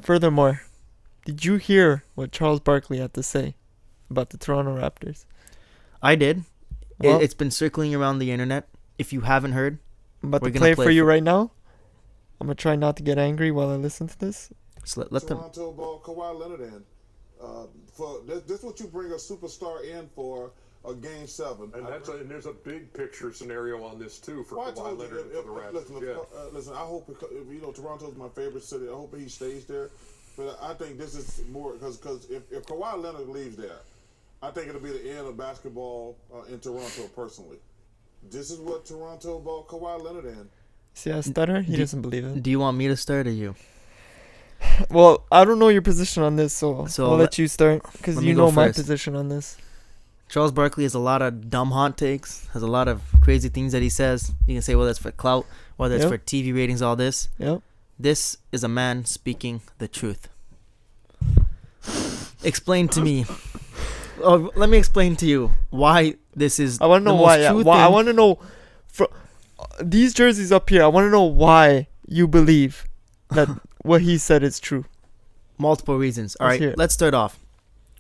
Furthermore, did you hear what Charles Barkley had to say about the Toronto Raptors? I did. Well, It's been circling around the internet. If you haven't heard, I'm about we're to gonna play it play for it you for- right now. I'm going to try not to get angry while I listen to this. so let them. Toronto ball Kawhi Leonard in. For this is what you bring a superstar in for a game 7. And and there's a big picture scenario on this too for Well, I Kawhi told you, Leonard and for the Raptors. listen, I hope Toronto's my favorite city. I hope he stays there. But I think this is more because if Kawhi Leonard leaves there, I think it'll be the end of basketball in Toronto. Personally, this is what Toronto ball Kawhi Leonard in. See that stutter? He doesn't believe it. Do you want me to start or you? Well, I don't know your position on this, so I'll let- let you start because let you me go know my first. position on this. Charles Barkley has a lot of dumb hot takes, has a lot of crazy things that he says. You can say whether it's for clout, whether it's Yep. for TV ratings, all this. Yep. This is a man speaking the truth. Explain to me. Oh, let me explain to you why this is. I want to know the why. most true Why I thing. want to know these jerseys up here. I want to know why you believe that what he said is true. Multiple reasons. All Let's hear right, it. let's start off.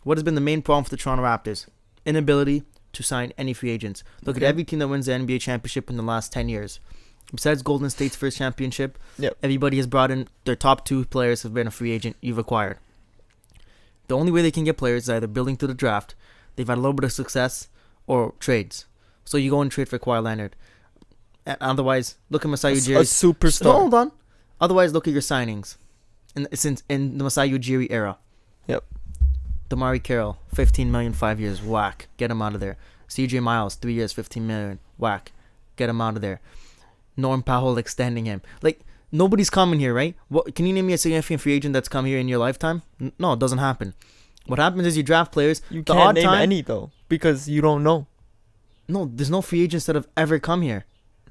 What has been the main problem for the Toronto Raptors? Inability to sign any free agents. Look at Okay. every team that wins the NBA championship in the last 10 years. Besides Golden State's first championship, Yep. everybody has brought in their top 2 players have been a free agent you've acquired. The only way they can get players is either building through the draft, they've had a little bit of success, or trades. So you go and trade for Kawhi Leonard. And otherwise, look at Masai A Ujiri. superstar. No, hold on. Otherwise, look at your signings in the Masai Ujiri era. Yep. Damari Carroll, 15 million, 5 years, whack, get him out of there. CJ Miles, 3 years, 15 million, whack, get him out of there. Norm Powell extending him. Like, nobody's coming here, right? What can you name me a significant free agent that's come here in your lifetime? No, it doesn't happen. What happens is you draft players. You the can't odd name time, any though because you don't know. No, there's no free agents that have ever come here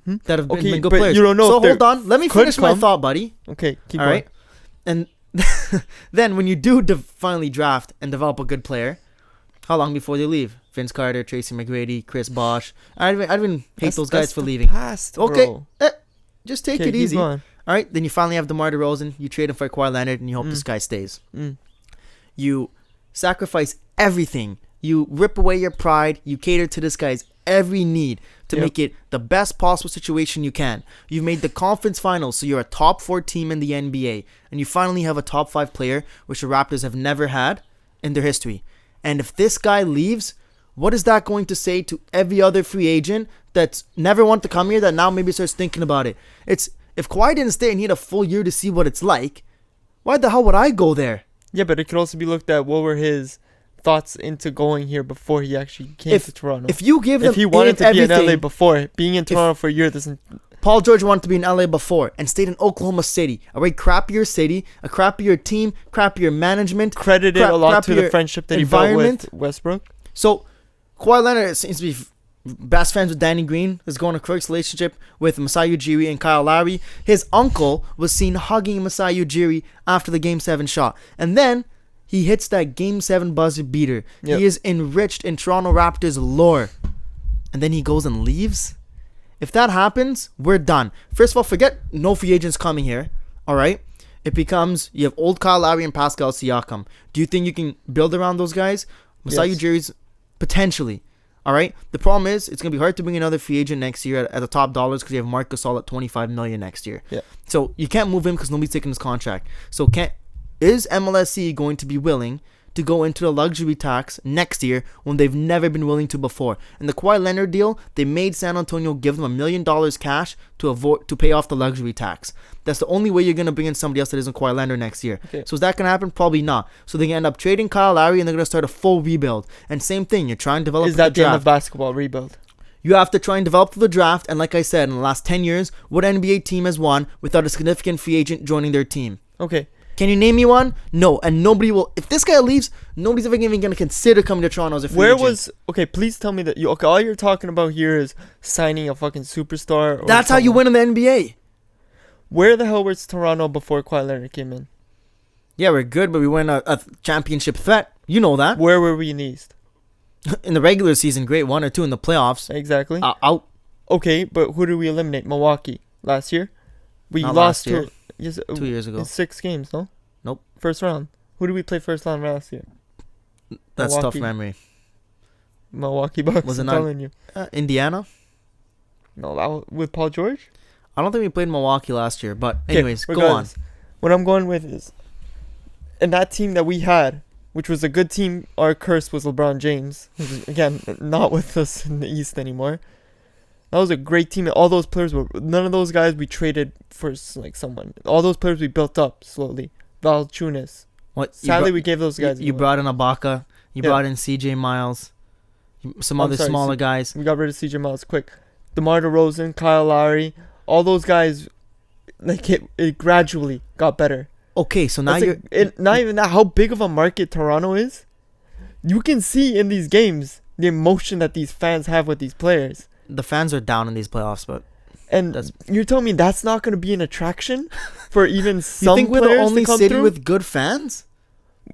Hmm? that have been, Okay, been good but players. you don't know So if they're- hold on, let me could finish my come. thought, buddy. Okay, keep All going. right, and then when you do finally draft and develop a good player, how long before they leave? Vince Carter, Tracy McGrady, Chris Bosh. I even hate That's- those guys that's for the leaving. Past, Okay, bro. just take Okay, it keep easy. going. All right, then you finally have DeMar DeRozan. You trade him for Kawhi Leonard, and you hope this guy stays. Mm. You sacrifice everything. You rip away your pride. You cater to this guy's every need to Yep. make it the best possible situation you can. You've made the conference finals, so you're a top 4 team in the NBA, and you finally have a top 5 player, which the Raptors have never had in their history. And if this guy leaves, what is that going to say to every other free agent that's never wanted to come here that now maybe starts thinking about it? It's if Kawhi didn't stay and he had a full year to see what it's like, why the hell would I go there? Yeah, but it could also be looked at what were his thoughts into going here before he actually came to Toronto. If you give them If he wanted to be in everything, LA before, being in Toronto for a year doesn't. Paul George wanted to be in LA before and stayed in Oklahoma City, a way crappier city, a crappier team, crappier management. Credit it a lot to the crappier friendship that he built environment. with Westbrook. So Kawhi Leonard seems to be best friends with Danny Green. Is going a close relationship with Masai Ujiri and Kyle Lowry. His uncle was seen hugging Masai Ujiri after the Game 7 shot. And then he hits that Game 7 buzzer beater. Yep. He is enriched in Toronto Raptors lore. And then he goes and leaves? If that happens, we're done. First of all, forget no free agents coming here. All right? It becomes, you have old Kyle Lowry and Pascal Siakam. Do you think you can build around those guys? Masai Yes. Ujiri's potentially. All right? The problem is, it's going to be hard to bring another free agent next year at the top dollars because you have Marc Gasol at $25 million next year. Yeah. So you can't move him because nobody's taking his contract. So is MLSE going to be willing to go into the luxury tax next year when they've never been willing to before? In the Kawhi Leonard deal, they made San Antonio give them $1 million cash to pay off the luxury tax. That's the only way you're going to bring in somebody else that isn't Kawhi Leonard next year. Okay. So is that going to happen? Probably not. So they're going to end up trading Kyle Lowry and they're going to start a full rebuild. And same thing, you're trying to develop Is that the the end draft. of basketball rebuild? You have to try and develop the draft. And like I said, in the last 10 years, what NBA team has won without a significant free agent joining their team? Okay. Can you name me one? No, and nobody will. If this guy leaves, nobody's ever even going to consider coming to Toronto as a free Where agent. was okay? Please tell me that you. Okay, all you're talking about here is signing a fucking superstar. Or That's how you someone. win in the NBA. Where the hell was Toronto before Kawhi Leonard came in? Yeah, we're good, but we weren't a championship threat. You know that. Where were we in the East? In the regular season, great, 1 or 2 in the playoffs. Exactly. Out. Okay, but who did we eliminate? Milwaukee last year. We Not lost last year. to 2 years ago. in 6 games. No. Nope. First round. Who did we play first round last year? That's Milwaukee. tough memory. Milwaukee Bucks. Was it I'm not- telling you. Indiana? No, that was with Paul George. I don't think we played Milwaukee last year, but 'Kay, anyways, go on. regardless, what I'm going with is, and that team that we had, which was a good team, our curse was LeBron James. Who's, again, not with us in the East anymore. That was a great team. All those players were, none of those guys we traded for like someone. All those players we built up slowly. Valanciunas. What? Sadly, we gave those guys. You away. brought in Ibaka. You Yeah. brought in CJ Miles. Some I'm other sorry, smaller guys. We got rid of CJ Miles quick. DeMar DeRozan, Kyle Lowry, all those guys, like it gradually got better. Okay, so now That's you're... not even that. How big of a market Toronto is, you can see in these games the emotion that these fans have with these players. The fans are down in these playoffs, but... And That's- you're telling me that's not going to be an attraction for even You some think we're players the only to come city through? with good fans?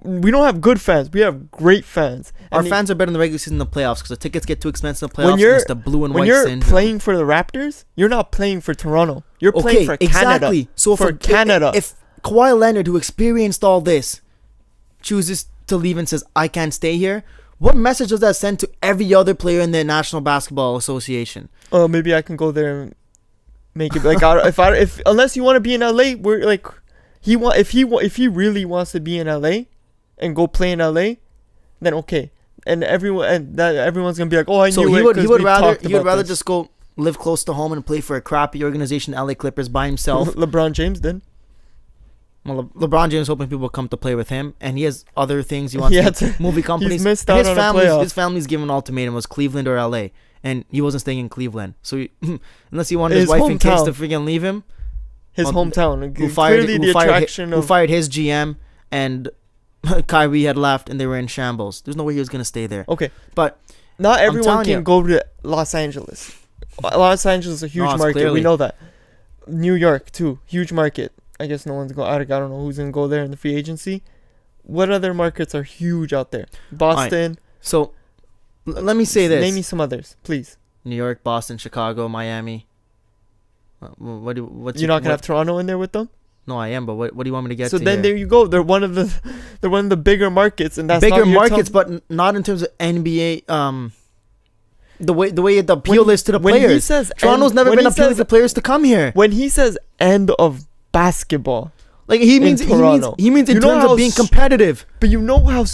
We don't have good fans. We have great fans. Our And fans are better in the regular season than the playoffs because the tickets get too expensive in the When playoffs. you're- And it's the blue and when white you're syndrome. playing for the Raptors, you're not playing for Toronto. You're playing for Canada. exactly. So for Canada. If Kawhi Leonard, who experienced all this, chooses to leave and says, I can't stay here, what message does that send to every other player in the National Basketball Association? Oh, maybe I can go there and make it like if unless you want to be in LA, we're like if he really wants to be in LA and go play in LA, then okay. And everyone's gonna be like, oh, I So knew he it. would 'cause we've rather talked about this." just go live close to home and play for a crappy organization, LA Clippers, by himself. LeBron James did. Well, LeBron James hoping people come to play with him, and he has other things he wants He to had do. to- Movie companies. missed out his on a family's playoff. his family's given an ultimatum: was Cleveland or LA, and he wasn't staying in Cleveland. So unless he wanted his His wife and kids to hometown. freaking leave him, His Well, hometown. who fired Clearly who the fired attraction who of fired his GM, and Kyrie had left, and they were in shambles. There's no way he was gonna stay there. okay. But Not everyone telling can you. go to Los Angeles. Los Angeles is a huge No, it's market. clearly- We know that. New York too, huge market. I guess no one's going. I don't know who's gonna go there in the free agency. What other markets are huge out there? Boston. so let me say this: Name me some others, please. New York, Boston, Chicago, Miami. What's You're not gonna have Toronto in there with them. No, I am. But what do you want me to get So to then here? there you go. They're one of the bigger markets, and that's Bigger not, you're markets, telling- but not in terms of NBA. The way the appeal is to the when he players. says Toronto's end- never when been he appealing says- to players to come here. When he says end of basketball, Like he means Toronto. he means in You know terms how of being s- competitive. but you know how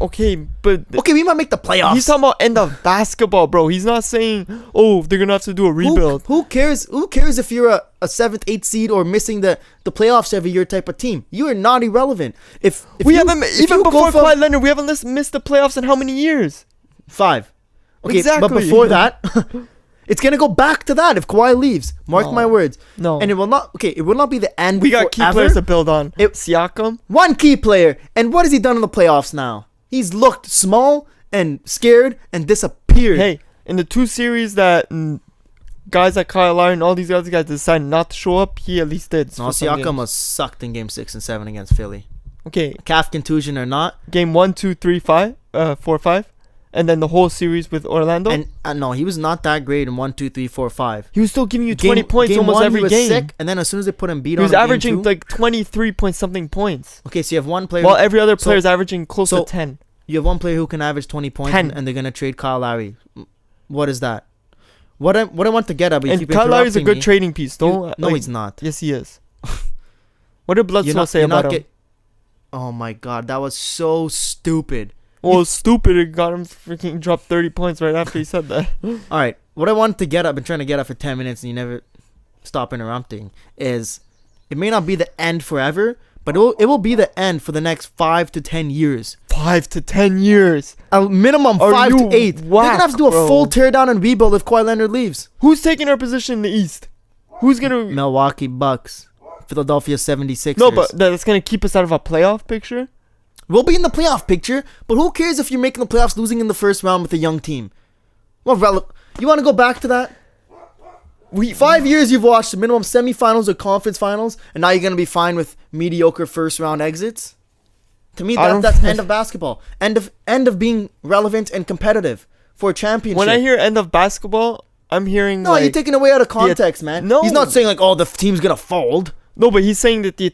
okay, but Okay, we might make the playoffs. he's talking about end of basketball, bro. He's not saying, oh, they're gonna have to do a rebuild. Who cares? Who cares if you're a 7th, 8th seed or missing the playoffs every year type of team? You are not irrelevant. If We you- haven't if even you go before from Kawhi Leonard. We haven't missed the playoffs in how many years? 5. Okay, Exactly. but before that, it's gonna go back to that if Kawhi leaves. Mark No. my words. No, And it will not. Okay, it will not be the end. we got key forever. players to build on. It- Siakam. One key player. And what has he done in the playoffs now? He's looked small and scared and disappeared. Hey, in the 2 series that guys like Kyle Lowry and all these other guys decided not to show up, he at least did. no, for some Siakam games. was sucked in game 6 and 7 against Philly. Okay, Calf contusion or not. game 1, 2, 3, 5, 4, 5, and then the whole series with Orlando. And no, he was not that great in 1, 2, 3, 4, 5. he was still giving you 20 points game almost one, every he was game. Sick, and then as soon as they put him beat He on was in game averaging 2, like 23 point something points, okay, so you have one player. while every other so- player is averaging close so- to 10. You have one player who can average 20 points, 10. and they're gonna trade Kyle Lowry. What is that? What I want to get at, but you And keep Kyle Lowry's a interrupting good me. trading piece. Don't No, like- he's not. Yes, he is. What did Bledsoe You're not, say you're about not him? get. Oh my god, that was so stupid. Well, stupid. It got him freaking dropped 30 points right after he said that. All right, what I wanted to get at, I've been trying to get at for 10 minutes, and you never stop interrupting. Is it may not be the end forever, but it will be the end for the next 5 to 10 years. 5 to 10 years. A minimum Are 5 to you 8. They're whack, gonna have to do a bro? full teardown and rebuild if Kawhi Leonard leaves. Who's taking our position in the East? Who's gonna? Milwaukee Bucks, Philadelphia 76ers. No, but that's gonna keep us out of a playoff picture. We'll be in the playoff picture, but who cares if you're making the playoffs losing in the first round with a young team? Well, you want to go back to that? 5 years you've watched the minimum semifinals or conference finals, and now you're going to be fine with mediocre first round exits? To me, I don't- that's end of basketball. End of being relevant and competitive for a championship. When I hear end of basketball, I'm hearing no, like you're taking away out of context, man. no. He's not saying like, oh, the team's going to fold. No, but he's saying that the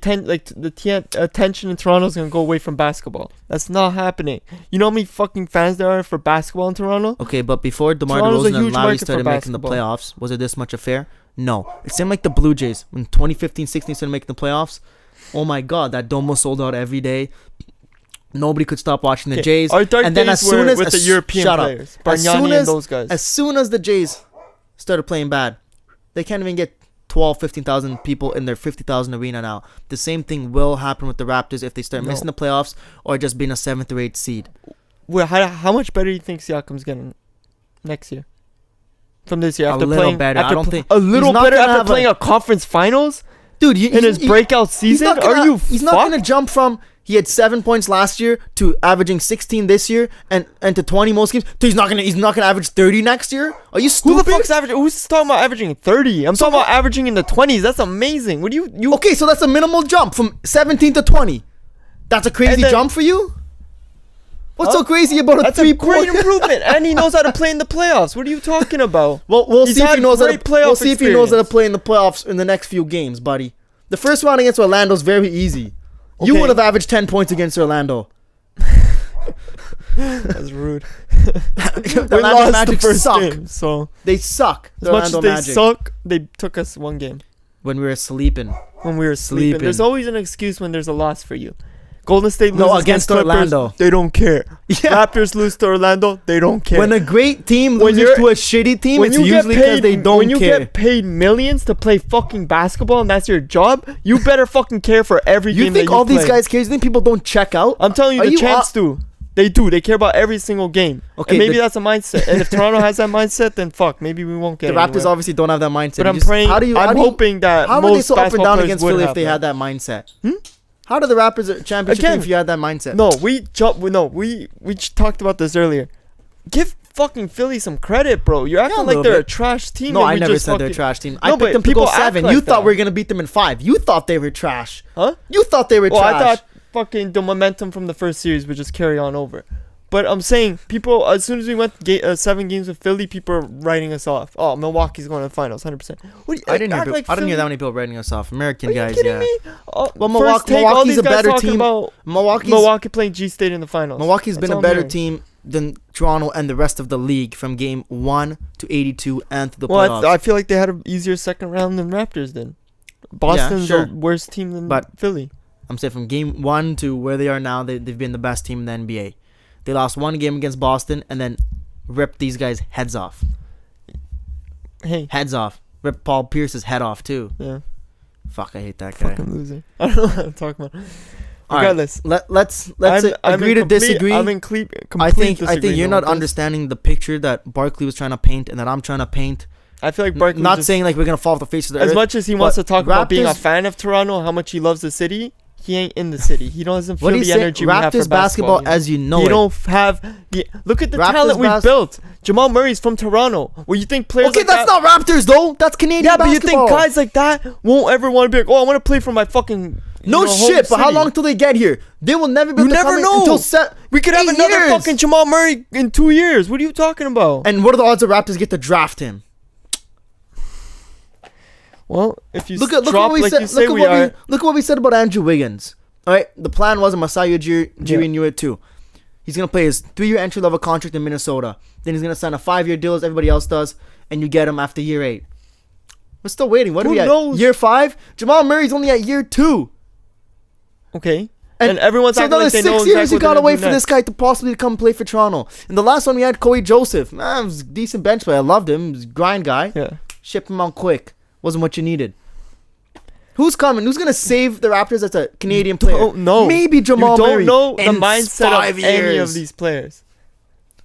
attention in Toronto is gonna go away from basketball. That's not happening. You know how many fucking fans there are for basketball in Toronto? Okay, but before DeMar Toronto's a DeRozan and huge Lowry market for started making the basketball. playoffs, was it this much affair? No. It seemed like the Blue Jays when 2015-16 started making the playoffs. Oh my God, that dome was sold out every day. Nobody could stop watching the Jays. Our dark and then days as soon were as with the European shut up. players, As Bargnani soon and as those guys. as soon as the Jays started playing bad, they can't even get 15,000 people in their 50,000 arena now. The same thing will happen with the Raptors if they start missing the playoffs or just being a 7th or 8th seed. Well, how much better do you think Siakam's getting next year from this year? A After little playing, better. After I don't think a little he's not better gonna after have playing a conference finals Dude, in his breakout season. Are you? He's not gonna jump from he had 7 points last year to averaging 16 this year and to 20 most games. He's not gonna average 30 next year. Are you Who stupid? the fuck's averaging? Who's talking about averaging 30? I'm talking about averaging in the 20s. That's amazing. What do you? Okay, so that's a minimal jump from 17 to 20. That's a crazy then- jump for you. What's so crazy about a That's a 3-point? great improvement, and he knows how to play in the playoffs. What are you talking about? Well, we'll He's see if had he knows how to great playoff We'll see if he knows how to experience. play in the playoffs in the next few games, buddy. The first round against Orlando is very easy. You Okay. would have averaged 10 points against Orlando. That's rude. The We Orlando lost the Magic first suck. game, so They suck. as The much as Orlando they Magic. suck, they took us one game When we were sleeping. when we were sleeping. Sleeping. There's always an excuse when there's a loss for you. Golden State loses No, against against Clippers, Orlando. they don't care. Yeah. Raptors lose to Orlando, they don't care. When a great team When loses you're- to a shitty team, when it's you get usually because paid, they don't when you care. get paid millions to play fucking basketball and that's your job, you better fucking care for every You game think that you all these play. guys care? You think people don't check out? I'm telling you, Are the you champs do. They do. They care about every single game. Okay, and maybe the- that's a mindset. And if Toronto has that mindset, then fuck, maybe we won't get The Raptors anywhere. obviously don't have that mindset. But You I'm just- praying. I'm hoping that How are most they so up and basketball down players against would Philly have if they that. had that mindset? How did the Raptors championship Again, team if you had that mindset? No, we talked about this earlier. Give fucking Philly some credit, bro. You're acting a like little they're a bit. trash team. No, and I we never just said they're a fucking- trash team. No, I picked but them to go people act 7. like You thought that. we were gonna beat them in 5. You thought they were trash. Huh? You thought they were Well, trash. I thought fucking the momentum from the first series would just carry on over. But I'm saying, people, as soon as we went 7 games with Philly, people are writing us off. Oh, Milwaukee's going to the finals, 100%. What do you, I didn't hear. act like I didn't hear that Philly? many people writing us off. American Are you guys, kidding yeah. me? Well, First take, all Milwaukee's these a guys better talking team. about Milwaukee playing G-State in the finals. Milwaukee's That's been a all I'm better hearing. team than Toronto and the rest of the league from game 1 to 82 and to the Well, playoffs. I feel like they had an easier second round than Raptors did. Boston's sure. a worse team than But- Philly. I'm saying from game 1 to where they are now, they've been the best team in the NBA. They lost one game against Boston and then ripped these guys' heads off. Hey, Heads off. Ripped Paul Pierce's head off too. yeah, Fuck, I hate that guy. fucking loser. I don't know what I'm talking about. All right, Regardless, let's I'm agree in to complete- disagree. I'm in complete I think disagreement you're not with this. understanding the picture that Barkley was trying to paint and that I'm trying to paint. I feel like Barkley Not just, saying like we're gonna fall off the face of the as earth. much as he wants but to talk about being a Raptors- fan of Toronto, how much he loves the city, he ain't in the city. He doesn't feel What do the you say? energy we have for Raptors basketball as you know you it. don't have the look at the Raptors talent we've bas- built. Jamal Murray's from Toronto. Well, you think players Okay, like that's that, not Raptors though. That's Canadian yeah, but you basketball. think guys like that won't ever want to be like, oh, I want to play for my fucking No home shit, but how city. long till they get here? They will never be You able to never come in know. until We could have 8 another years. fucking Jamal Murray in 2 years. What are you talking about? And what are the odds that Raptors get to draft him? Well, if you Look at drop what we like said. you say we look are, at what we said about Andrew Wiggins. All right, the plan was Masai Ujiri knew it too. He's gonna play his 3-year entry level contract in Minnesota. Then he's gonna sign a 5-year deal as everybody else does, and you get him after year 8. We're still waiting. What are Who we at? knows? Year 5? Jamal Murray's only at year 2. okay. And everyone's so acting another like they 6 know years exactly you what gotta they're wait gonna for do this guy to possibly come play for Toronto. And the last one we had Kawhi Joseph. Man, it was a decent bench player. I loved him. He was a grind guy. Yeah. Ship him out quick. Wasn't what you needed. Who's coming? Who's gonna save the Raptors? That's a Canadian player. Don't know. Maybe Jamal You don't Murray. know the in mindset 5 of any of years. these players.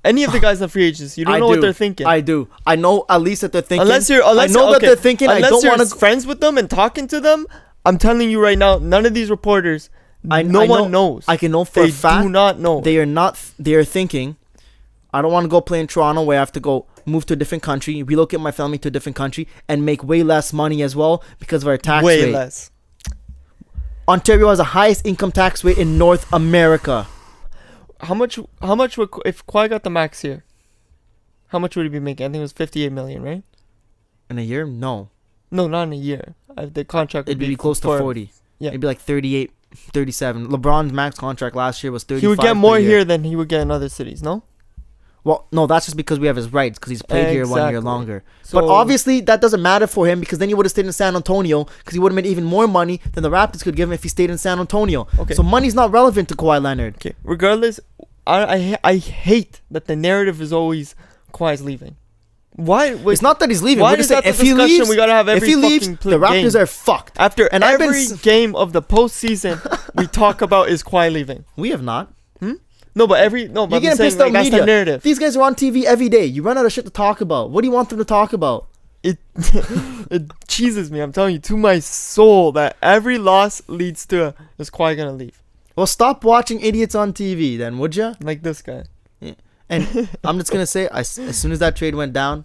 Any of the guys on free agents, you don't I know do. what they're thinking. I do. I know at least that they're thinking. Unless I know that okay, they're thinking. I Unless don't you're want to. friends with them and talking to them. I'm telling you right now, none of these reporters. No one knows. I can know for They a fact. do not know. They are not. They are thinking. I don't want to go play in Toronto where I have to go move to a different country, relocate my family to a different country, and make way less money as well because of our tax Way rate. less. Ontario has the highest income tax rate in North America. How much would if Kawhi got the max here? How much would he be making? I think it was 58 million, right? In a year? No. No, not in a year. The contract would It'd be close to 40. Yeah. It'd be like 38, 37. LeBron's max contract last year was 35. He would get more per year. here than he would get in other cities, no? Well, no, that's just because we have his rights, because he's played here 1 year Exactly. longer. So, But obviously, that doesn't matter for him, because then he would have stayed in San Antonio, because he would have made even more money than the Raptors could give him if he stayed in San Antonio. Okay. So money's not relevant to Kawhi Leonard. okay. Regardless, I hate that the narrative is always Kawhi's leaving. Why? Wait, It's not that he's leaving. why We're is just saying that if the he discussion leaves, we gotta have if every he leaves, fucking the Raptors game? are fucked. After and I've been every game of the postseason, we talk about is Kawhi leaving. We have not. No, but but You're I'm getting saying, pissed off that's the media. narrative. These guys are on TV every day. You run out of shit to talk about. What do you want them to talk about? It it cheeses me. I'm telling you, to my soul, that every loss leads to is Kawhi gonna leave? Well, stop watching idiots on TV then, would ya? Like this guy. And I'm just gonna say, as soon as that trade went down,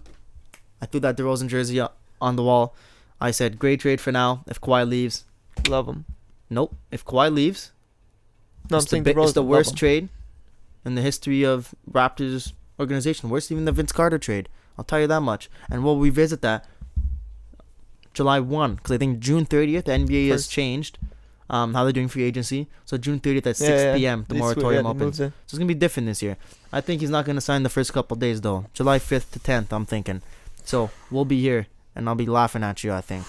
I threw that DeRozan jersey on the wall. I said, great trade for now. If Kawhi leaves, Love him. nope. If Kawhi leaves, No, I'm it's, saying it's the DeRozan, worst love him. trade in the history of Raptors organization. Worse even the Vince Carter trade. I'll tell you that much. And we'll revisit that July 1, because I think June 30th, the NBA has First. changed how they're doing free agency. So June 30th at 6 Yeah, p.m. the They moratorium they opens. moved it. So it's going to be different this year. I think he's not going to sign the first couple days, though. July 5th to 10th, I'm thinking. So we'll be here, and I'll be laughing at you, I think.